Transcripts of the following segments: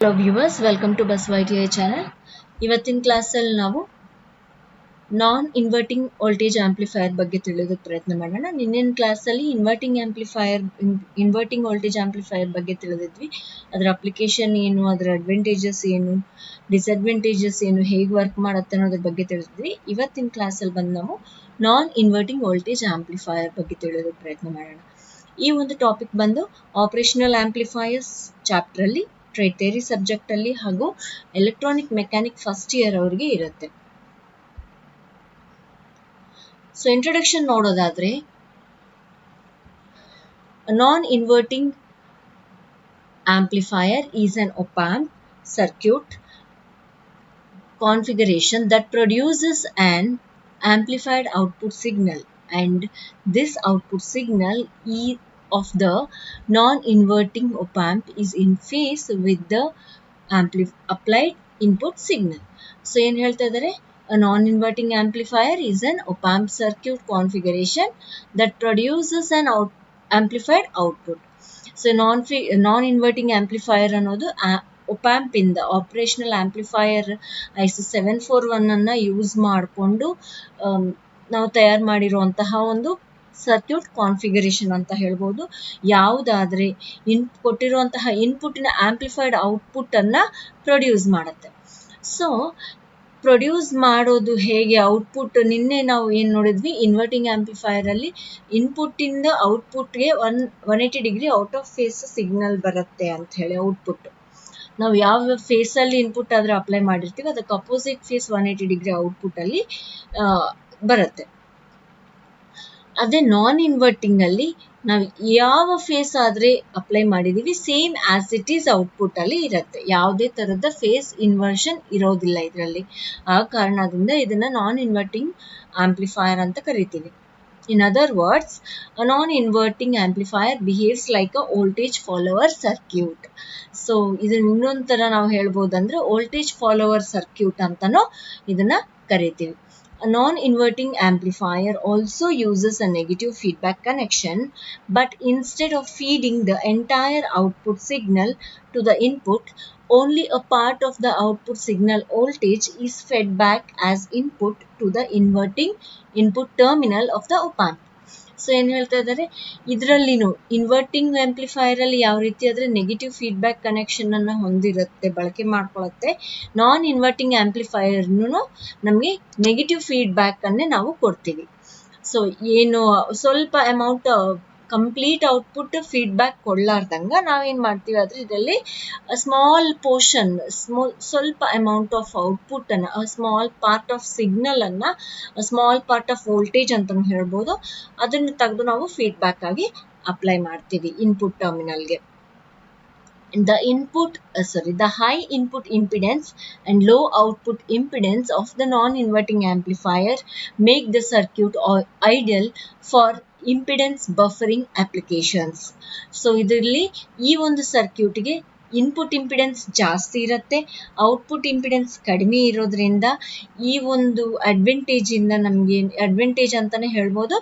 Hello viewers, welcome to Bus YTI channel. ಇವತ್ತಿನ ಕ್ಲಾಸಲ್ಲಿ ನಾವು ನಾನ್ ಇನ್ವರ್ಟಿಂಗ್ ವೋಲ್ಟೇಜ್ ಆಂಪ್ಲಿಫೈಯರ್ ಬಗ್ಗೆ ತಿಳಿಯೋದಕ್ಕೆ ಪ್ರಯತ್ನ ಮಾಡೋಣ. ನಿನ್ನಿನ ಕ್ಲಾಸಲ್ಲಿ ಇನ್ವರ್ಟಿಂಗ್ ವೋಲ್ಟೇಜ್ ಆಂಪ್ಲಿಫೈಯರ್ ಬಗ್ಗೆ ತಿಳಿದಿದ್ವಿ. ಅದರ ಅಪ್ಲಿಕೇಶನ್ ಏನು, ಅದರ ಅಡ್ವಾಂಟೇಜಸ್ ಏನು, ಡಿಸ್ಅಡ್ವಾಂಟೇಜಸ್ ಏನು, ಹೇಗೆ ವರ್ಕ್ ಮಾಡುತ್ತೆ ಅನ್ನೋದ್ರ ಬಗ್ಗೆ ತಿಳಿದಿದ್ವಿ. ಇವತ್ತಿನ ಕ್ಲಾಸಲ್ಲಿ ಬಂದು ನಾವು ನಾನ್ ಇನ್ವರ್ಟಿಂಗ್ ವೋಲ್ಟೇಜ್ ಆಂಪ್ಲಿಫೈಯರ್ ಬಗ್ಗೆ ತಿಳಿಯೋದಕ್ಕೆ ಪ್ರಯತ್ನ ಮಾಡೋಣ. ಈ ಒಂದು ಟಾಪಿಕ್ ಬಂದು ಆಪರೇಷನಲ್ ಆಂಪ್ಲಿಫೈಯರ್ಸ್ ಚಾಪ್ಟ್ರಲ್ಲಿ ಟ್ರೇಡ್ ಥಿಯರಿ ಸಬ್ಜೆಕ್ಟ್ ಅಲ್ಲಿ ಹಾಗೂ ಎಲೆಕ್ಟ್ರಾನಿಕ್ ಮೆಕ್ಯಾನಿಕ್ ಫಸ್ಟ್ ಇಯರ್ ಅವರಿಗೆ ಇರುತ್ತೆ. ಸೊ ಇಂಟ್ರೊಡಕ್ಷನ್ ನೋಡೋದಾದ್ರೆ, ನಾನ್ inverting amplifier is an op-amp circuit configuration that produces an amplified output signal, and this output signal of the non-inverting op-amp is in phase with the applied input signal. So ಏನು ಹೇಳ್ತಾ ಇದ್ದಾರೆ, a non-inverting amplifier is an op-amp circuit configuration that produces an amplified output. So non-inverting amplifier ಅನ್ನೋದು op-amp ಇಂದ operational amplifier IC741 ಅನ್ನ use ಮಾಡಿಕೊಂಡು ನಾವು ತಯಾರು ಮಾಡಿರುವಂತಹ ಒಂದು ಸರ್ಕ್ಯೂಟ್ ಕಾನ್ಫಿಗರೇಷನ್ ಅಂತ ಹೇಳ್ಬೋದು. ಯಾವುದಾದ್ರೆ ಕೊಟ್ಟಿರುವಂತಹ ಇನ್ಪುಟ್ಟಿನ ಆಂಪ್ಲಿಫೈಡ್ ಔಟ್ಪುಟ್ ಅನ್ನ ಪ್ರೊಡ್ಯೂಸ್ ಮಾಡುತ್ತೆ. ಸೊ ಪ್ರೊಡ್ಯೂಸ್ ಮಾಡೋದು ಹೇಗೆ, ಔಟ್ಪುಟ್ ನಿನ್ನೆ ನಾವು ಏನು ನೋಡಿದ್ವಿ, ಇನ್ವರ್ಟಿಂಗ್ ಆಂಪ್ಲಿಫೈಯರ್ ಅಲ್ಲಿ ಇನ್ಪುಟ್ ಇಂದ ಔಟ್ಪುಟ್ಗೆ 180 degree out of phase signal ಬರುತ್ತೆ ಅಂತ ಹೇಳಿ. ಔಟ್ಪುಟ್ ನಾವು ಯಾವ ಫೇಸ್ ಅಲ್ಲಿ ಇನ್ಪುಟ್ ಆದ್ರೆ ಅಪ್ಲೈ ಮಾಡಿರ್ತೀವಿ ಅದಕ್ಕೆ ಅಪೋಸಿಟ್ ಫೇಸ್ 180 ಡಿಗ್ರಿ ಔಟ್ಪುಟ್ ಅಲ್ಲಿ ಬರುತ್ತೆ. ಅದೇ ನಾನ್ ಇನ್ವರ್ಟಿಂಗ್ ಅಲ್ಲಿ ನಾವು ಯಾವ ಫೇಸ್ ಆದ್ರೆ ಅಪ್ಲೈ ಮಾಡಿದೀವಿ same as it is output ಅಲ್ಲಿ ಇರುತ್ತೆ. ಯಾವುದೇ ತರದ ಫೇಸ್ ಇನ್ವರ್ಷನ್ ಇರೋದಿಲ್ಲ ಇದರಲ್ಲಿ. ಆ ಕಾರಣದಿಂದ ಇದನ್ನ ನಾನ್ ಇನ್ವರ್ಟಿಂಗ್ ಆಂಪ್ಲಿಫೈಯರ್ ಅಂತ ಕರಿತೀವಿ. In other words, a non-inverting amplifier behaves like a voltage follower circuit. So ಇದನ್ನ ಇನ್ನೊಂದು ತರ ನಾವು ಹೇಳ್ಬೋದಂದ್ರೆ voltage follower circuit ಅಂತಾನೋ ಇದನ್ನ ಕರಿತೀವಿ. A non-inverting amplifier also uses a negative feedback connection, but instead of feeding the entire output signal to the input, only a part of the output signal voltage is fed back as input to the inverting input terminal of the op-amp. So ಏನು ಹೇಳ್ತಾ ಇದ್ದಾರೆ, ಇದರಲ್ಲಿನೂ inverting amplifier ಅಲ್ಲಿ ಯಾವ ರೀತಿ ಆದ್ರೆ negative feedback connection ಅನ್ನ ಹೊಂದಿರುತ್ತೆ, ಬಳಕೆ ಮಾಡ್ಕೊಳ್ಳುತ್ತೆ. ನಾನ್ ಇನ್ವರ್ಟಿಂಗ್ ಆಂಪ್ಲಿಫೈಯರ್ನು ನಮಗೆ ನೆಗೆಟಿವ್ ಫೀಡ್ಬ್ಯಾಕ್ ಅನ್ನೇ ನಾವು ಕೊಡ್ತೀವಿ. ಸೊ ಏನು ಸ್ವಲ್ಪ ಅಮೌಂಟ್ ಕಂಪ್ಲೀಟ್ ಔಟ್ಪುಟ್ ಫೀಡ್ಬ್ಯಾಕ್ ಕೊಡ್ಲಾರ್ದಂಗ ನಾವೇನ್ ಮಾಡ್ತೀವಿ ಆದ್ರೆ ಇದರಲ್ಲಿ ಸ್ಮಾಲ್ ಪೋರ್ಷನ್, ಸ್ವಲ್ಪ ಅಮೌಂಟ್ ಆಫ್ ಔಟ್ಪುಟ್ ಅನ್ನ, ಸ್ಮಾಲ್ ಪಾರ್ಟ್ ಆಫ್ ಸಿಗ್ನಲ್ ಅನ್ನ, ಸ್ಮಾಲ್ ಪಾರ್ಟ್ ಆಫ್ ವೋಲ್ಟೇಜ್ ಅಂತಾನು ಹೇಳ್ಬೋದು, ಅದನ್ನು ತೆಗೆದು ನಾವು ಫೀಡ್ಬ್ಯಾಕ್ ಆಗಿ ಅಪ್ಲೈ ಮಾಡ್ತೀವಿ ಇನ್ಪುಟ್ ಟರ್ಮಿನಲ್ಗೆ. The high input impedance and low output impedance of the non-inverting amplifier make the circuit ideal for impedance buffering applications. So ಇದರಲ್ಲಿ ಈ ಒಂದು ಸರ್ಕ್ಯೂಟ್ಗೆ ಇನ್ಪುಟ್ ಇಂಪಿಡೆನ್ಸ್ ಜಾಸ್ತಿ ಇರುತ್ತೆ, ಔಟ್ಪುಟ್ ಇಂಪಿಡೆನ್ಸ್ ಕಡಿಮೆ ಇರೋದ್ರಿಂದ ಈ ಒಂದು ಅಡ್ವಾಂಟೇಜ್ ಇಂದ ನಮಗೆ ಅಡ್ವಾಂಟೇಜ್ ಅಂತಾನೆ ಹೇಳ್ಬೋದು.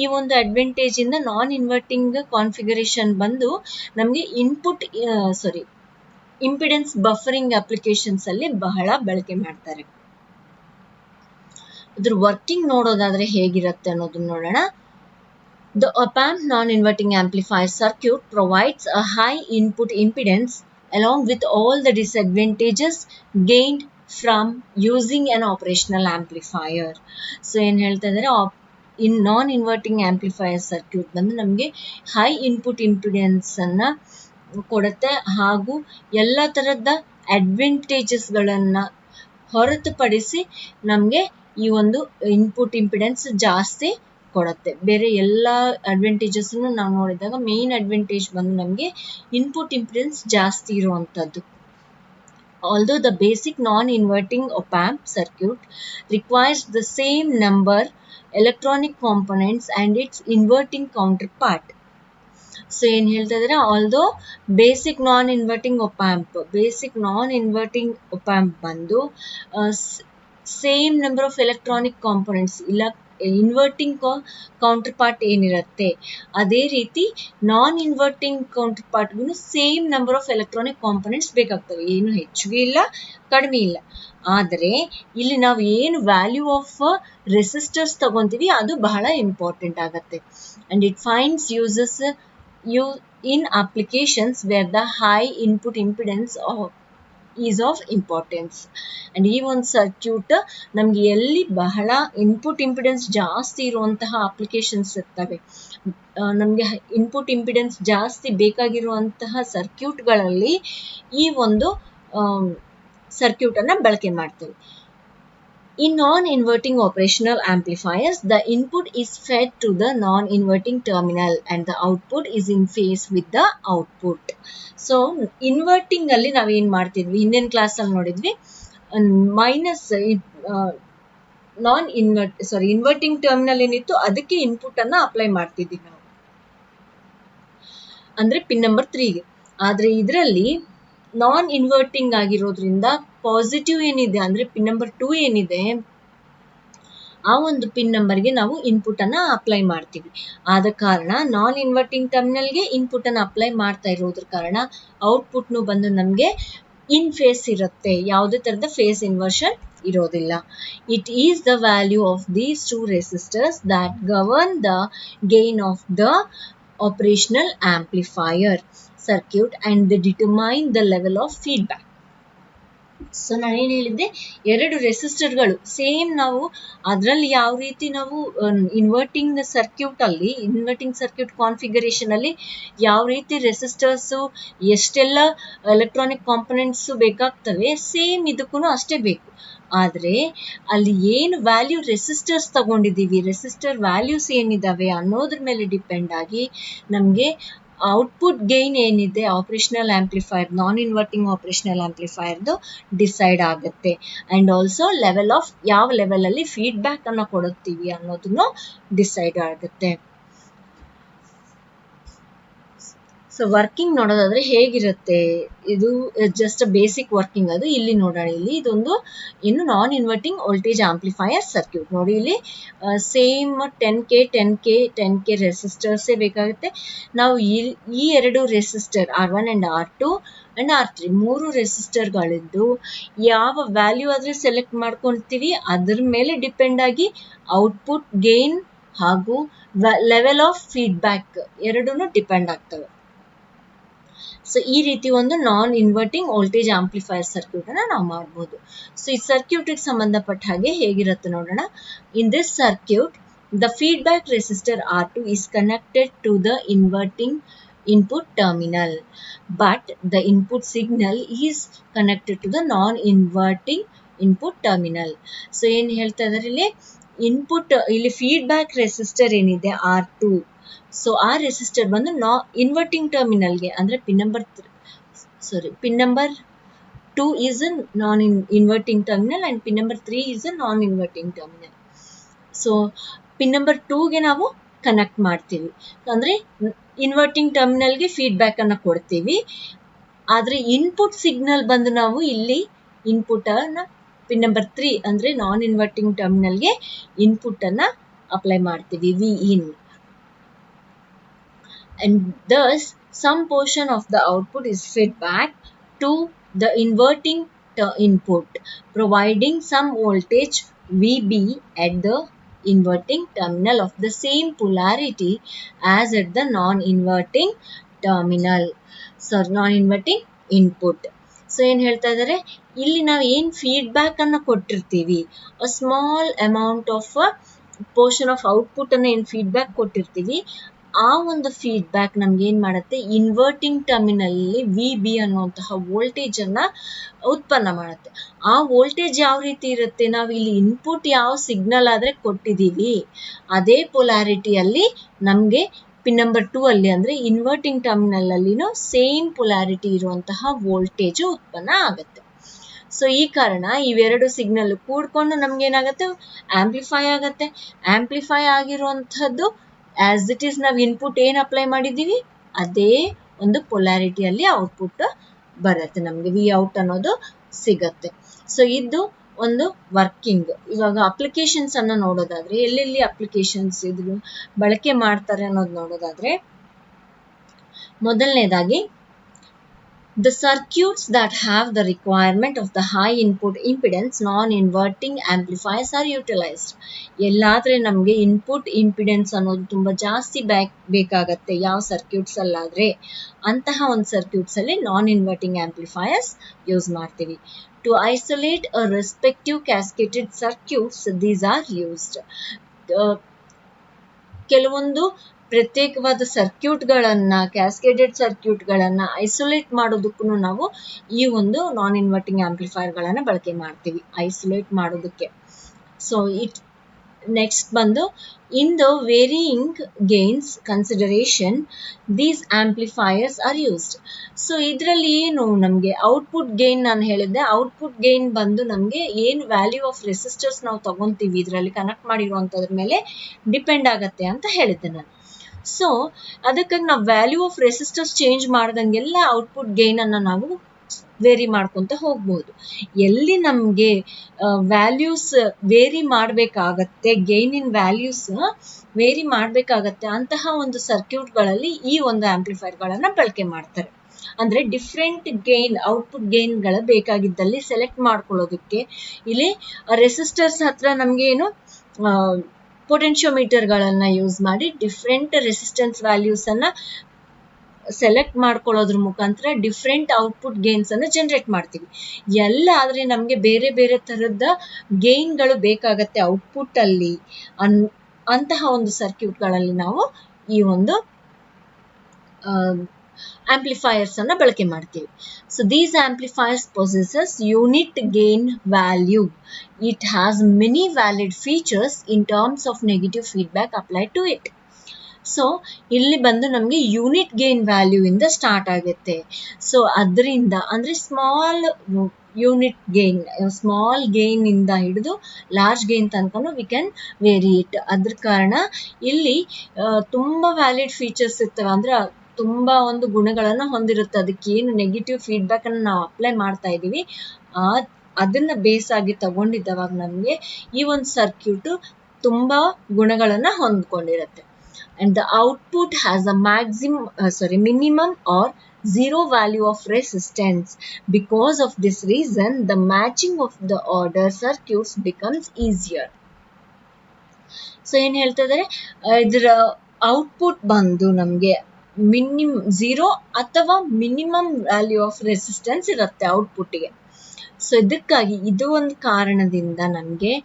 ಈ ಒಂದು ಅಡ್ವಾಂಟೇಜ್ ಇಂದ ನಾನ್ ಇನ್ವರ್ಟಿಂಗ್ ಕಾನ್ಫಿಗರೇಷನ್ ಬಂದು ನಮಗೆ ಇಂಪಿಡೆನ್ಸ್ ಬಫರಿಂಗ್ ಅಪ್ಲಿಕೇಶನ್ಸ್ ಅಲ್ಲಿ ಬಹಳ ಬಳಕೆ ಮಾಡ್ತಾರೆ. ಇದ್ರ ವರ್ಕಿಂಗ್ ನೋಡೋದಾದ್ರೆ ಹೇಗಿರುತ್ತೆ ಅನ್ನೋದನ್ನ ನೋಡೋಣ. The op-amp non-inverting amplifier circuit provides a high input impedance along with all the disadvantages gained from using an operational amplifier. So ಏನು ಹೇಳ್ತಾ ಇದ್ದಾರೆ, ನಾನ್ ಇನ್ವರ್ಟಿಂಗ್ ಆಂಪ್ಲಿಫೈಯರ್ ಸರ್ಕ್ಯೂಟ್ ಬಂದು ನಮಗೆ ಹೈ ಇನ್ಪುಟ್ ಇಂಪಿಡೆನ್ಸ್ ಅನ್ನ ಕೊಡುತ್ತೆ ಹಾಗೂ ಎಲ್ಲ ತರದ ಅಡ್ವಾಂಟೇಜಸ್ಗಳನ್ನ ಹೊರತುಪಡಿಸಿ ನಮಗೆ ಈ ಒಂದು ಇನ್ಪುಟ್ ಇಂಪಿಡೆನ್ಸ್ ಜಾಸ್ತಿ ಕೊಡುತ್ತೆ. ಬೇರೆ ಎಲ್ಲ ಅಡ್ವಾಂಟೇಜಸ್ ನಾವು ನೋಡಿದಾಗ ಮೇನ್ ಅಡ್ವಾಂಟೇಜ್ ಬಂದು ನಮಗೆ ಇನ್ಪುಟ್ ಇಂಪಿಡೆನ್ಸ್ ಜಾಸ್ತಿ ಇರುವಂತದ್ದು. Although the basic non-inverting op-amp circuit requires the same number electronic components and its inverting counterpart. So ಏನ್ ಹೇಳ್ತಾ ಇದ್ದಾರೆ, although basic non inverting op amp ಬಂದು same number of electronic components ಇಲ್ಲ inverting counterpart ಏನಿರುತ್ತೆ ಅದೇ ರೀತಿ ನಾನ್ ಇನ್ವರ್ಟಿಂಗ್ ಕೌಂಟರ್ ಪಾರ್ಟ್ಗೂ same number of electronic components ಬೇಕಾಗ್ತವೆ, ಏನು ಹೆಚ್ಚಿಗೆ ಇಲ್ಲ ಕಡಿಮೆ ಇಲ್ಲ. ಆದರೆ ಇಲ್ಲಿ ನಾವು ಏನು ವ್ಯಾಲ್ಯೂ ಆಫ್ ರೆಸಿಸ್ಟರ್ಸ್ ತಗೊಂತೀವಿ ಅದು ಬಹಳ ಇಂಪಾರ್ಟೆಂಟ್ ಆಗುತ್ತೆ. And it finds uses in applications where the high input impedance is of importance. and ಈ ಒಂದು ಸರ್ಕ್ಯೂಟ್ ನಮ್ಗೆ ಎಲ್ಲಿ ಬಹಳ ಇನ್ಪುಟ್ ಇಂಪಿಡೆನ್ಸ್ ಜಾಸ್ತಿ ಇರುವಂತಹ ಅಪ್ಲಿಕೇಶನ್ಸ್ ಇರ್ತವೆ, ನಮಗೆ ಇನ್ಪುಟ್ ಇಂಪಿಡೆನ್ಸ್ ಜಾಸ್ತಿ ಬೇಕಾಗಿರುವಂತಹ ಸರ್ಕ್ಯೂಟ್ಗಳಲ್ಲಿ ಈ ಒಂದು ಸರ್ಕ್ಯೂಟ್ ಅನ್ನ ಬಳಕೆ ಮಾಡ್ತೇವೆ. In non-inverting operational amplifiers, the input is fed to the non-inverting terminal and the output is in phase with the output. So, inverting ಅಲ್ಲಿ ನಾವು ಏನು ಮಾಡ್ತಿದ್ವಿ, ಹಿಂದಿನ ಕ್ಲಾಸಲ್ಲಿ ನೋಡಿದ್ವಿ, ಮೈನಸ್ ಇನ್ವರ್ಟಿಂಗ್ ಟರ್ಮಿನಲ್ ಏನಿತ್ತು ಅದಕ್ಕೆ ಇನ್ಪುಟ್ ಅನ್ನ ಅಪ್ಲೈ ಮಾಡ್ತಿದ್ವಿ ನಾವು, ಅಂದ್ರೆ ಪಿನ್ ನಂಬರ್ 3ಗೆ. ಆದ್ರೆ ಇದರಲ್ಲಿ ನಾನ್ ಇನ್ವರ್ಟಿಂಗ್ ಆಗಿರೋದ್ರಿಂದ ಪಾಸಿಟಿವ್ ಏನಿದೆ ಅಂದ್ರೆ ಪಿನ್ ನಂಬರ್ 2 ಏನಿದೆ ಆ ಒಂದು ಪಿನ್ ನಂಬರ್ಗೆ ನಾವು ಇನ್ಪುಟ್ ಅನ್ನ ಅಪ್ಲೈ ಮಾಡ್ತೀವಿ. ಆದ ಕಾರಣ ನಾನ್ ಇನ್ವರ್ಟಿಂಗ್ ಟರ್ಮಿನಲ್ಗೆ ಇನ್ಪುಟ್ ಅನ್ನ ಅಪ್ಲೈ ಮಾಡ್ತಾ ಇರೋದ್ರ ಕಾರಣ ಔಟ್ಪುಟ್ನು ಬಂದು ನಮಗೆ ಇನ್ ಫೇಸ್ ಇರುತ್ತೆ, ಯಾವುದೇ ತರದ ಫೇಸ್ ಇನ್ವರ್ಷನ್ ಇರೋದಿಲ್ಲ. It is the value of these two resistors that govern the gain of the operational amplifier circuit and they determine the level of feedback. So ನಾನೇನು ಹೇಳಿದ್ದೆ, ಎರಡು ರೆಸಿಸ್ಟರ್ಗಳು ಸೇಮ್ ನಾವು ಅದರಲ್ಲಿ ಯಾವ ರೀತಿ ನಾವು ಇನ್ವರ್ಟಿಂಗ್ ಸರ್ಕ್ಯೂಟ್ ಕಾನ್ಫಿಗರೇಷನ್ ಅಲ್ಲಿ ಯಾವ ರೀತಿ ರೆಸಿಸ್ಟರ್ಸು ಎಷ್ಟೆಲ್ಲ ಎಲೆಕ್ಟ್ರಾನಿಕ್ ಕಾಂಪೊನೆಂಟ್ಸ್ ಬೇಕಾಗ್ತವೆ, ಸೇಮ್ ಇದಕ್ಕೂ ಅಷ್ಟೇ ಬೇಕು. ಆದರೆ ಅಲ್ಲಿ ಏನು ವ್ಯಾಲ್ಯೂ ರೆಸಿಸ್ಟರ್ಸ್ ತಗೊಂಡಿದ್ದೀವಿ, ರೆಸಿಸ್ಟರ್ ವ್ಯಾಲ್ಯೂಸ್ ಏನಿದಾವೆ ಅನ್ನೋದ್ರ ಮೇಲೆ ಡಿಪೆಂಡ್ ಆಗಿ ನಮಗೆ ಔಟ್ಪುಟ್ ಗೈನ್ ಏನಿದೆ operational amplifier, non inverting operational ಆಂಪ್ಲಿಫೈರ್ದು ಡಿಸೈಡ್ ಆಗುತ್ತೆ. ಅಂಡ್ ಆಲ್ಸೋ ಲೆವೆಲ್ ಆಫ್ ಯಾವ ಲೆವೆಲ್ ಅಲ್ಲಿ ಫೀಡ್ಬ್ಯಾಕ್ ಅನ್ನ ಕೊಡುತ್ತೀವಿ ಅನ್ನೋದನ್ನು ಡಿಸೈಡ್ ಆಗುತ್ತೆ. ಸೊ ವರ್ಕಿಂಗ್ ನೋಡೋದಾದ್ರೆ ಹೇಗಿರುತ್ತೆ, ಇದು ಜಸ್ಟ್ ಬೇಸಿಕ್ ವರ್ಕಿಂಗ್ ಅದು ಇಲ್ಲಿ ನೋಡೋಣ. ಇಲ್ಲಿ ಇದೊಂದು ಇನ್ನು non inverting voltage amplifier circuit ನೋಡಿ. ಇಲ್ಲಿ ಸೇಮ್ 10K ರೆಸಿಸ್ಟರ್ಸೇ ಬೇಕಾಗುತ್ತೆ. ನಾವು ಈ ಎರಡು resistor R1 and R2 and R3 ಮೂರು ರೆಸಿಸ್ಟರ್ಗಳಿದ್ದು ಯಾವ ವ್ಯಾಲ್ಯೂ ಆದ್ರೆ ಸೆಲೆಕ್ಟ್ ಮಾಡ್ಕೊಳ್ತೀವಿ ಅದ್ರ ಮೇಲೆ ಡಿಪೆಂಡ್ ಆಗಿ ಔಟ್ಪುಟ್ ಗೇನ್ ಹಾಗೂ ಲೆವೆಲ್ ಆಫ್ ಫೀಡ್ಬ್ಯಾಕ್ ಎರಡೂ ಡಿಪೆಂಡ್ ಆಗ್ತವೆ. ಸೊ ಈ ರೀತಿ ಒಂದು non inverting voltage amplifier circuit ಅನ್ನ ನಾವು ಮಾಡಬಹುದು. ಸೊ ಈ ಸರ್ಕ್ಯೂಟ್ ಸಂಬಂಧಪಟ್ಟ ಹಾಗೆ ಹೇಗಿರುತ್ತೆ ನೋಡೋಣ. In this circuit the feedback resistor R2 is connected to the inverting input terminal, but the input signal is connected to the non-inverting input terminal. So ಏನ್ ಹೇಳ್ತಾ ಇದ್ದಾರೆ ಇಲ್ಲಿ ಫೀಡ್ಬ್ಯಾಕ್ ರೆಸಿಸ್ಟರ್ ಏನಿದೆ R2, ಸೊ ಆ ರೆಸಿಸ್ಟರ್ ಬಂದು inverting ಟರ್ಮಿನಲ್ಗೆ ಅಂದ್ರೆ pin number 2 is a non-inverting terminal and pin number 3 is a non-inverting terminal. So pin number 2ಗೆ ನಾವು ಕನೆಕ್ಟ್ ಮಾಡ್ತೀವಿ, ಅಂದ್ರೆ ಇನ್ವರ್ಟಿಂಗ್ ಟರ್ಮಿನಲ್ಗೆ ಫೀಡ್ಬ್ಯಾಕ್ ಅನ್ನ ಕೊಡ್ತೀವಿ. ಆದ್ರೆ ಇನ್ಪುಟ್ ಸಿಗ್ನಲ್ ಬಂದು ನಾವು ಇಲ್ಲಿ ಇನ್ಪುಟ್ ಅನ್ನ ಪಿನ್ ನಂಬರ್ 3 ಅಂದ್ರೆ ನಾನ್ ಇನ್ವರ್ಟಿಂಗ್ ಟರ್ಮಿನಲ್ಗೆ ಇನ್ಪುಟ್ ಅನ್ನ ಅಪ್ಲೈ ಮಾಡ್ತೀವಿ Vin. And thus some portion of the output is fed back to the inverting input, providing some voltage VB at the inverting terminal of the same polarity as at the non-inverting terminal. So non-inverting input. So ಏನ್ ಹೇಳ್ತಾ ಇದ್ದಾರೆ, ಇಲ್ಲಿ ನಾವು ಏನ್ feedback ಅನ್ನ ಕೊಟ್ಟಿರ್ತೀವಿ, a small amount of portion of output ಅನ್ನ ಏನ್ ಫೀಡ್ಬ್ಯಾಕ್ ಕೊಟ್ಟಿರ್ತೀವಿ ಆ ಒಂದು ಫೀಡ್ಬ್ಯಾಕ್ ನಮ್ಗೆ ಏನ್ ಮಾಡುತ್ತೆ, ಇನ್ವರ್ಟಿಂಗ್ ಟರ್ಮಿನಲ್ VB ಅನ್ನುವಂತಹ ವೋಲ್ಟೇಜ್ ಅನ್ನ ಉತ್ಪನ್ನ ಮಾಡುತ್ತೆ. ಆ ವೋಲ್ಟೇಜ್ ಯಾವ ರೀತಿ ಇರುತ್ತೆ, ನಾವು ಇಲ್ಲಿ ಇನ್ಪುಟ್ ಯಾವ ಸಿಗ್ನಲ್ ಆದ್ರೆ ಕೊಟ್ಟಿದ್ದೀವಿ ಅದೇ ಪೊಲಾರಿಟಿಯಲ್ಲಿ ನಮ್ಗೆ ಪಿನ್ ನಂಬರ್ 2 ಅಲ್ಲಿ ಅಂದ್ರೆ ಇನ್ವರ್ಟಿಂಗ್ ಟರ್ಮಿನಲ್ ಅಲ್ಲಿನೂ ಸೇಮ್ ಪೊಲಾರಿಟಿ ಇರುವಂತಹ ವೋಲ್ಟೇಜ್ ಉತ್ಪನ್ನ ಆಗುತ್ತೆ. ಸೊ ಈ ಕಾರಣ ಇವೆರಡು ಸಿಗ್ನಲ್ ಕೂಡ್ಕೊಂಡು ನಮ್ಗೆ ಏನಾಗುತ್ತೆ, ಆಂಪ್ಲಿಫೈ ಆಗತ್ತೆ. ಆಂಪ್ಲಿಫೈ ಆಗಿರುವಂತಹದ್ದು ಆಸ್ ಇಟ್ ಈಸ್ ನಾವು ಇನ್ಪುಟ್ ಏನ್ ಅಪ್ಲೈ ಮಾಡಿದೀವಿ ಅದೇ ಒಂದು ಪೊಲಾರಿಟಿಯಲ್ಲಿ ಔಟ್ಪುಟ್ ಬರುತ್ತೆ, ನಮ್ಗೆ ವಿ ಔಟ್ ಅನ್ನೋದು ಸಿಗತ್ತೆ. ಸೊ ಇದು ಒಂದು ವರ್ಕಿಂಗ್. ಇವಾಗ ಅಪ್ಲಿಕೇಶನ್ಸ್ ಅನ್ನ ನೋಡೋದಾದ್ರೆ ಎಲ್ಲೆಲ್ಲಿ ಅಪ್ಲಿಕೇಶನ್ಸ್ ಇದು ಬಳಕೆ ಮಾಡ್ತಾರೆ ಅನ್ನೋದು ನೋಡೋದಾದ್ರೆ, ಮೊದಲನೇದಾಗಿ the circuits that have the requirement of the high input impedance non-inverting amplifiers are utilized. ಎಲ್ಲಾದ್ರೆ ನಮಗೆ ಇನ್ಪುಟ್ ಇಂಪಿಡೆನ್ಸ್ ಅನ್ನೋದು ತುಂಬಾ ಜಾಸ್ತಿ ಬೇಕಾಗತ್ತೆ ಯಾವ ಸರ್ಕ್ಯೂಟ್ಸ್ ಅಲ್ಲಾದ್ರೆ ಅಂತಹ ಒಂದು ಸರ್ಕ್ಯೂಟ್ಸ್ ಅಲ್ಲಿ ನಾನ್ ಇನ್ವರ್ಟಿಂಗ್ ಆಂಪ್ಲಿಫೈಯರ್ಸ್ ಯೂಸ್ ಮಾಡ್ತೀವಿ. To isolate a respective cascaded circuits, these are used. ಕೆಲವೊಂದು ಪ್ರತ್ಯೇಕವಾದ ಸರ್ಕ್ಯೂಟ್ಗಳನ್ನ ಕ್ಯಾಸ್ಕೇಡೆಡ್ ಸರ್ಕ್ಯೂಟ್ಗಳನ್ನ ಐಸೋಲೇಟ್ ಮಾಡೋದಕ್ಕೂ ನಾವು ಈ ಒಂದು ನಾನ್ ಇನ್ವರ್ಟಿಂಗ್ ಆಂಪ್ಲಿಫೈಯರ್ ಗಳನ್ನ ಬಳಕೆ ಮಾಡ್ತೀವಿ ಐಸೋಲೇಟ್ ಮಾಡೋದಕ್ಕೆ. ಸೊ ನೆಕ್ಸ್ಟ್ ಬಂದು in the varying gains consideration these amplifiers are used. So ಇದರಲ್ಲಿ ಏನು ನಮಗೆ ಔಟ್ಪುಟ್ ಗೇನ್ ನಾನು ಹೇಳಿದ್ದೆ, ಔಟ್ಪುಟ್ ಗೇನ್ ಬಂದು ನಮಗೆ ಏನು ವ್ಯಾಲ್ಯೂ ಆಫ್ ರೆಸಿಸ್ಟರ್ಸ್ ನಾವು ತಗೊಂತೀವಿ ಇದರಲ್ಲಿ ಕನೆಕ್ಟ್ ಮಾಡಿರುವಂತದ್ರ ಮೇಲೆ ಡಿಪೆಂಡ್ ಆಗತ್ತೆ ಅಂತ ಹೇಳಿದ್ದೆ ನಾನು. ಸೊ ಅದಕ್ಕಾಗಿ ನಾವು ವ್ಯಾಲ್ಯೂ ಆಫ್ ರೆಸಿಸ್ಟರ್ಸ್ ಚೇಂಜ್ ಮಾಡ್ದಂಗೆಲ್ಲ ಔಟ್ಪುಟ್ ಗೇನ್ ಅನ್ನ ನಾವು ವೇರಿ ಮಾಡ್ಕೊಂತ ಹೋಗ್ಬೋದು. ಎಲ್ಲಿ ನಮಗೆ ವ್ಯಾಲ್ಯೂಸ್ ವೇರಿ ಮಾಡಬೇಕಾಗತ್ತೆ, ಗೇನ್ ಇನ್ ವ್ಯಾಲ್ಯೂಸ್ ವೇರಿ ಮಾಡಬೇಕಾಗತ್ತೆ ಅಂತಹ ಒಂದು ಸರ್ಕ್ಯೂಟ್ಗಳಲ್ಲಿ ಈ ಒಂದು ಆಂಪ್ಲಿಫೈರ್ ಗಳನ್ನ ಬಳಕೆ ಮಾಡ್ತಾರೆ. ಅಂದ್ರೆ ಡಿಫ್ರೆಂಟ್ ಗೇನ್ ಔಟ್ಪುಟ್ ಗೇನ್ಗಳ ಬೇಕಾಗಿದ್ದಲ್ಲಿ ಸೆಲೆಕ್ಟ್ ಮಾಡ್ಕೊಳ್ಳೋದಕ್ಕೆ ಇಲ್ಲಿ ರೆಸಿಸ್ಟರ್ಸ್ ಹತ್ರ ನಮ್ಗೆ ಏನು ಪೊಟೆನ್ಶಿಯೋಮೀಟರ್ ಗಳನ್ನ ಯೂಸ್ ಮಾಡಿ ಡಿಫ್ರೆಂಟ್ ರೆಸಿಸ್ಟೆನ್ಸ್ ವ್ಯಾಲ್ಯೂಸ್ ಅನ್ನ ಸೆಲೆಕ್ಟ್ ಮಾಡ್ಕೊಳ್ಳೋದ್ರ ಮುಖಾಂತರ ಡಿಫ್ರೆಂಟ್ ಔಟ್ಪುಟ್ ಗೇನ್ಸ್ ಅನ್ನು ಜನರೇಟ್ ಮಾಡ್ತೀವಿ. ಎಲ್ಲ ಆದ್ರೆ ನಮ್ಗೆ ಬೇರೆ ಬೇರೆ ತರದ ಗೇನ್ಗಳು ಬೇಕಾಗತ್ತೆ ಔಟ್ಪುಟ್ ಅಲ್ಲಿ ಅಂತಹ ಒಂದು ಸರ್ಕ್ಯೂಟ್ ಗಳಲ್ಲಿ ನಾವು ಈ ಒಂದು ಆಂಪ್ಲಿಫೈಯರ್ಸ್ ಅನ್ನ ಬಳಕೆ ಮಾಡ್ತೀವಿ. So these amplifiers possesses unit gain value. It has many valid features in terms of negative feedback applied to it. So ಇಲ್ಲಿ ಬಂದು ನಮಗೆ ಯೂನಿಟ್ ಗೇನ್ ವ್ಯಾಲ್ಯೂ ಇಂದ ಸ್ಟಾರ್ಟ್ ಆಗುತ್ತೆ. ಸೊ ಅದರಿಂದ ಅಂದ್ರೆ small unit gain, small gain ಇಂದ ಹಿಡಿದು large gain ತನಕನು ವಿ ಕ್ಯಾನ್ ವೇರಿ ಇಟ್. ಅದ್ರ ಕಾರಣ ಇಲ್ಲಿ ತುಂಬಾ ವ್ಯಾಲಿಡ್ ಫೀಚರ್ಸ್ ಇರ್ತವೆ, ಅಂದ್ರೆ ತುಂಬಾ ಒಂದು ಗುಣಗಳನ್ನ ಹೊಂದಿರುತ್ತೆ. ಅದಕ್ಕೆ ಏನು ನೆಗೆಟಿವ್ ಫೀಡ್ಬ್ಯಾಕ್ ಅನ್ನು ನಾವು ಅಪ್ಲೈ ಮಾಡ್ತಾ ಇದೀವಿ ಅದನ್ನ ಬೇಸ್ ಆಗಿ ತಗೊಂಡಿದ್ದವಾಗ ನಮ್ಗೆ ಈ ಒಂದು ಸರ್ಕ್ಯೂಟ್ ತುಂಬಾ ಗುಣಗಳನ್ನ ಹೊಂದ್ಕೊಂಡಿರುತ್ತೆ. And the output has a minimum or zero value of resistance. Because of this reason, the matching of the order circuits becomes easier. So ಏನು ಹೇಳ್ತಾ ಇದ್ದಾರೆ, ಇದರ ಔಟ್ಪುಟ್ ಬಂದು ನಮಗೆ ಝೀರೋ ಅಥವಾ ಮಿನಿಮಮ್ ವ್ಯಾಲ್ಯೂ ಆಫ್ ರೆಸಿಸ್ಟೆನ್ಸ್ ಇರುತ್ತೆ ಔಟ್ಪುಟ್ಗೆ. ಸೊ ಇದಕ್ಕಾಗಿ ಇದು ಒಂದು ಕಾರಣದಿಂದ ನಮಗೆ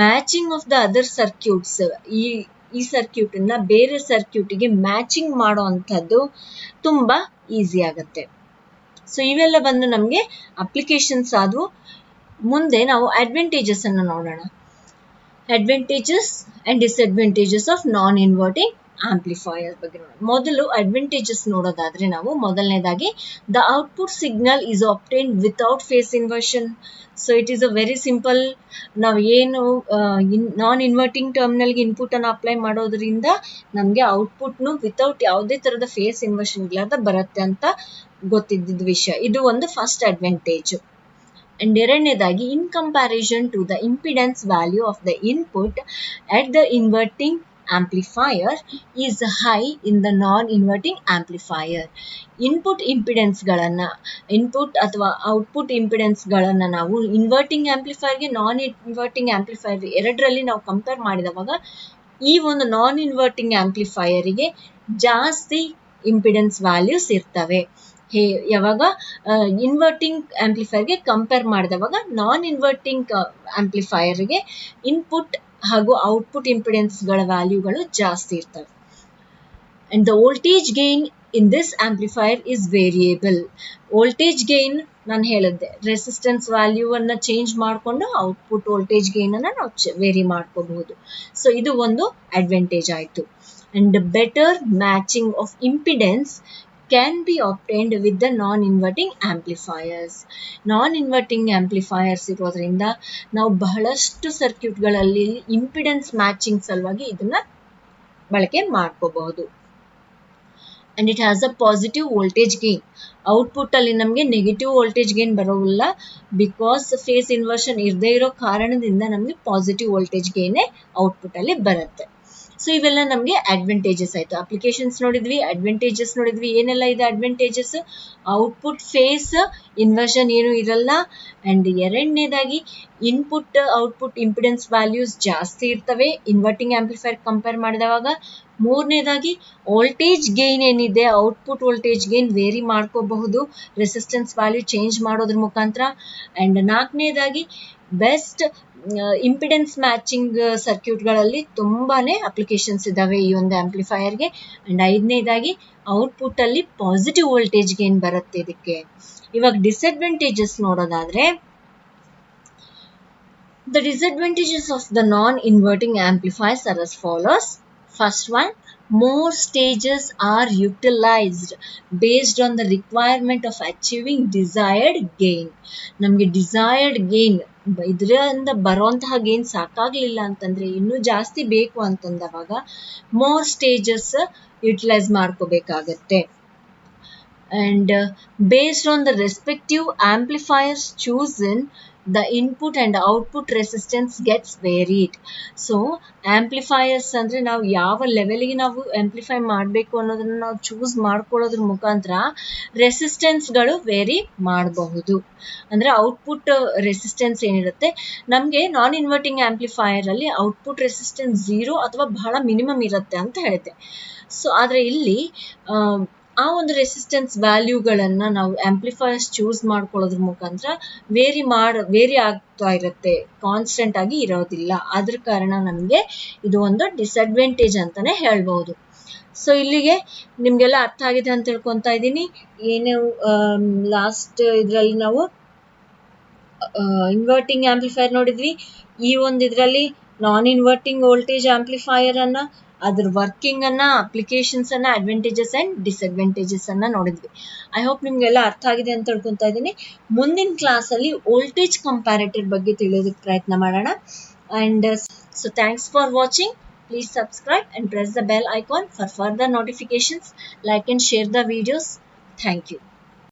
matching of the other circuits, ಈ ಸರ್ಕ್ಯೂಟ್ ಅನ್ನ ಬೇರೆ ಸರ್ಕ್ಯೂಟಿಗೆ ಮ್ಯಾಚಿಂಗ್ ಮಾಡೋ ಅಂಥದ್ದು ತುಂಬಾ ಈಸಿ ಆಗುತ್ತೆ. ಸೊ ಇವೆಲ್ಲ ಬಂದು ನಮಗೆ ಅಪ್ಲಿಕೇಶನ್ಸ್ ಆದವು. ಮುಂದೆ ನಾವು ಅಡ್ವಾಂಟೇಜಸ್ ಅನ್ನು ನೋಡೋಣ. Advantages and disadvantages of non inverting amplifier ಬಗ್ಗೆ ನೋಡೋಣ. ಮೊದಲು ಅಡ್ವಾಂಟೇಜಸ್ ನೋಡೋದಾದ್ರೆ ನಾವು ಮೊದಲನೇದಾಗಿ the output signal is obtained without phase inversion. So it is a very simple. ನಾವು ಏನು ನಾನ್ ಇನ್ವರ್ಟಿಂಗ್ ಟರ್ಮಿನಲ್ಗೆ ಇನ್ಪುಟ್ ಅನ್ನು ಅಪ್ಲೈ ಮಾಡೋದ್ರಿಂದ ನಮಗೆ ಔಟ್ಪುಟ್ನು ವಿತೌಟ್ ಯಾವುದೇ ತರದ ಫೇಸ್ ಇನ್ವರ್ಷನ್ ಇಲ್ಲದ ಬರುತ್ತೆ ಅಂತ ಗೊತ್ತಿದ್ದ ವಿಷಯ. ಇದು ಒಂದು ಫಸ್ಟ್ ಅಡ್ವಾಂಟೇಜ್. ಅಂಡ್ ಎರಡನೇದಾಗಿ in comparison to the impedance value of the input at the inverting amplifier is high in the non-inverting amplifier. Input ಅಥವಾ ಔಟ್ಪುಟ್ ಇಂಪಿಡೆನ್ಸ್ ಗಳನ್ನ ನಾವು ಇನ್ವರ್ಟಿಂಗ್ ಆಂಪ್ಲಿಫೈರ್ಗೆ ನಾನ್ ಇನ್ವರ್ಟಿಂಗ್ ಆಂಪ್ಲಿಫೈರ್ ಎರಡರಲ್ಲಿ ನಾವು ಕಂಪೇರ್ ಮಾಡಿದವಾಗ ಈ ಒಂದು ನಾನ್ ಇನ್ವರ್ಟಿಂಗ್ ಆಂಪ್ಲಿಫೈಯರಿಗೆ ಜಾಸ್ತಿ ಇಂಪಿಡೆನ್ಸ್ ವ್ಯಾಲ್ಯೂಸ್ ಇರ್ತವೆ. ಯಾವಾಗ ಇನ್ವರ್ಟಿಂಗ್ ಆಂಪ್ಲಿಫೈರ್ಗೆ ಕಂಪೇರ್ ಮಾಡಿದವಾಗ ನಾನ್ ಇನ್ವರ್ಟಿಂಗ್ ಆಂಪ್ಲಿಫೈರ್ಗೆ ಇನ್ಪುಟ್ ಹಾಗೂ ಔಟ್ಪುಟ್ ಇಂಪಿಡೆನ್ಸ್ ಗಳ ವ್ಯಾಲ್ಯೂಗಳು ಜಾಸ್ತಿ ಇರ್ತವೆ. And the voltage gain in this amplifier is variable. Voltage gain ನಾನು ಹೇಳಿದ್ದೆ, ರೆಸಿಸ್ಟೆನ್ಸ್ ವ್ಯಾಲ್ಯೂ ಅನ್ನ ಚೇಂಜ್ ಮಾಡಿಕೊಂಡು ಔಟ್ಪುಟ್ ವೋಲ್ಟೇಜ್ ಗೇನ್ ಅನ್ನ ನಾವು ವೇರಿ ಮಾಡ್ಕೋಬಹುದು. ಸೊ ಇದು ಒಂದು ಅಡ್ವಾಂಟೇಜ್ ಆಯ್ತು. And better matching of impedance can be obtained with the non-inverting amplifiers. Non-inverting amplifiers ಇರೋದ್ರಿಂದ ನಾವು ಬಹಳಷ್ಟು ಸರ್ಕ್ಯೂಟ್ಗಳಲ್ಲಿ ಇಂಪಿಡೆನ್ಸ್ ಮ್ಯಾಚಿಂಗ್ ಸಲುವಾಗಿ ಇದನ್ನ ಬಳಕೆ ಮಾಡ್ಕೋಬಹುದು. and it has a positive voltage gain. Output ಅಲ್ಲಿ ನಮಗೆ ನೆಗೆಟಿವ್ ವೋಲ್ಟೇಜ್ ಗೇನ್ ಬರೋಲ್ಲ, ಬಿಕಾಸ್ ಫೇಸ್ ಇನ್ವರ್ಷನ್ ಇರದೇ ಇರೋ ಕಾರಣದಿಂದ ನಮಗೆ ಪಾಸಿಟಿವ್ ವೋಲ್ಟೇಜ್ ಗೇನೇ ಔಟ್ಪುಟ್ ಅಲ್ಲಿ ಬರುತ್ತೆ. ಸೊ ಇವೆಲ್ಲ ನಮಗೆ ಅಡ್ವಾಂಟೇಜಸ್ ಆಯಿತು. ಅಪ್ಲಿಕೇಶನ್ಸ್ ನೋಡಿದ್ವಿ, ಅಡ್ವಾಂಟೇಜಸ್ ನೋಡಿದ್ವಿ. ಏನೆಲ್ಲ ಇದೆ ಅಡ್ವಾಂಟೇಜಸ್? ಔಟ್ಪುಟ್ ಫೇಸ್ ಇನ್ವರ್ಷನ್ ಏನು ಇರಲ್ಲ, ಆ್ಯಂಡ್ ಎರಡನೇದಾಗಿ ಇನ್ಪುಟ್ ಔಟ್ಪುಟ್ ಇಂಪಿಡೆನ್ಸ್ ವ್ಯಾಲ್ಯೂಸ್ ಜಾಸ್ತಿ ಇರ್ತವೆ ಇನ್ವರ್ಟಿಂಗ್ ಆಂಪ್ಲಿಫೈರ್ ಕಂಪೇರ್ ಮಾಡಿದವಾಗ. ಮೂರನೇದಾಗಿ ವೋಲ್ಟೇಜ್ ಗೇನ್ ಏನಿದೆ, ಔಟ್ಪುಟ್ ವೋಲ್ಟೇಜ್ ಗೇನ್ ವೇರಿ ಮಾಡ್ಕೋಬಹುದು ರೆಸಿಸ್ಟೆನ್ಸ್ ವ್ಯಾಲ್ಯೂ ಚೇಂಜ್ ಮಾಡೋದ್ರ ಮುಖಾಂತರ. ಆ್ಯಂಡ್ ನಾಲ್ಕನೇದಾಗಿ ಬೆಸ್ಟ್ ಇಂಪಿಡೆನ್ಸ್ ಮ್ಯಾಚಿಂಗ್ ಸರ್ಕ್ಯೂಟ್ಗಳಲ್ಲಿ ತುಂಬಾನೇ ಅಪ್ಲಿಕೇಶನ್ಸ್ ಇದ್ದಾವೆ ಈ ಒಂದು ಆಂಪ್ಲಿಫೈಯರ್ಗೆ. ಆ್ಯಂಡ್ ಐದನೇದಾಗಿ ಔಟ್ಪುಟ್ ಅಲ್ಲಿ ಪಾಸಿಟಿವ್ ವೋಲ್ಟೇಜ್ ಗೇನ್ ಬರುತ್ತೆ ಇದಕ್ಕೆ. ಇವಾಗ ಡಿಸ್ಅಡ್ವಾಂಟೇಜಸ್ ನೋಡೋದಾದ್ರೆ, the disadvantages of the non-inverting amplifiers are as follows. First one, more stages are utilized based on the requirement of achieving desired gain. ನಮಗೆ ಡಿಸೈರ್ಡ್ ಗೇನ್ ಇದರಿಂದ ಬರುವಂತಹ gain ಸಾಕಾಗಲಿಲ್ಲ ಅಂತಂದರೆ, ಇನ್ನೂ ಜಾಸ್ತಿ ಬೇಕು ಅಂತಂದವಾಗ ಮೋರ್ ಸ್ಟೇಜಸ್ ಯುಟಿಲೈಸ್ ಮಾಡ್ಕೋಬೇಕಾಗತ್ತೆ. And based on the respective amplifiers chosen, the input and output resistance gets varied. So amplifiers ಅಂದ್ರೆ ನಾವು ಯಾವ ಲೆವೆಲ್ಗೆ ನಾವು ಆಂಪ್ಲಿಫೈ ಮಾಡಬೇಕು ಅನ್ನೋದನ್ನ ನಾವು ಚೂಸ್ ಮಾಡ್ಕೊಳ್ಳೋದ್ರ ಮುಖಾಂತರ ರೆಸಿಸ್ಟೆನ್ಸ್ಗಳು ವೇರಿ ಮಾಡಬಹುದು. ಅಂದರೆ ಔಟ್ಪುಟ್ ರೆಸಿಸ್ಟೆನ್ಸ್ ಏನಿರುತ್ತೆ, ನಮಗೆ ನಾನ್ ಇನ್ವರ್ಟಿಂಗ್ ಆಂಪ್ಲಿಫೈಯರ್ ಅಲ್ಲಿ ಔಟ್ಪುಟ್ ರೆಸಿಸ್ಟೆನ್ಸ್ 0 ಅಥವಾ ಬಹಳ ಮಿನಿಮಮ್ ಇರುತ್ತೆ ಅಂತ ಹೇಳಿದೆ. ಸೊ ಆದರೆ ಇಲ್ಲಿ ಆ ಒಂದು ರೆಸಿಸ್ಟೆನ್ಸ್ ವ್ಯಾಲ್ಯೂಗಳನ್ನು ನಾವು ಆಂಪ್ಲಿಫೈಯರ್ಸ್ ಚೂಸ್ ಮಾಡ್ಕೊಳ್ಳೋದ್ರ ಮುಖಾಂತರ ವೇರಿ ಆಗ್ತಾ ಇರುತ್ತೆ, ಕಾನ್ಸ್ಟೆಂಟ್ ಆಗಿ ಇರೋದಿಲ್ಲ. ಅದ್ರ ಕಾರಣ ನಮಗೆ ಇದು ಒಂದು ಡಿಸ್ಅಡ್ವಾಂಟೇಜ್ ಅಂತಾನೆ ಹೇಳ್ಬೋದು. ಸೊ ಇಲ್ಲಿಗೆ ನಿಮಗೆಲ್ಲ ಅರ್ಥ ಆಗಿದೆ ಅಂತ ತಿಳ್ಕೊತಾ ಇದ್ದೀನಿ. ಏನು ಲಾಸ್ಟ್ ಇದರಲ್ಲಿ ನಾವು ಇನ್ವರ್ಟಿಂಗ್ ಆಂಪ್ಲಿಫೈಯರ್ ನೋಡಿದ್ವಿ, ಈ ಒಂದು ಇದರಲ್ಲಿ ನಾನ್ ಇನ್ವರ್ಟಿಂಗ್ ವೋಲ್ಟೇಜ್ ಆಂಪ್ಲಿಫೈಯರ್ ಅನ್ನ, ಅದ್ರ ವರ್ಕಿಂಗ್ ಅನ್ನ, ಅಪ್ಲಿಕೇಶನ್ಸ್ ಅನ್ನ, ಅಡ್ವಾಂಟೇಜಸ್ ಅಂಡ್ ಡಿಸ್ಅಡ್ವಾಂಟೇಜಸ್ ಅನ್ನ ನೋಡಿದ್ವಿ. ಐ ಹೋಪ್ ನಿಮ್ಗೆಲ್ಲ ಅರ್ಥ ಆಗಿದೆ ಅಂತ ತಿಳ್ಕೊತಾ ಇದ್ದೀನಿ. ಮುಂದಿನ ಕ್ಲಾಸ್ ಅಲ್ಲಿ ವೋಲ್ಟೇಜ್ ಕಂಪ್ಯಾರೇಟರ್ ಬಗ್ಗೆ ತಿಳಿಯೋದಕ್ಕೆ ಪ್ರಯತ್ನ ಮಾಡೋಣ. And so thanks for watching. Please subscribe and press the bell icon for further notifications. Like and share the videos. Thank you.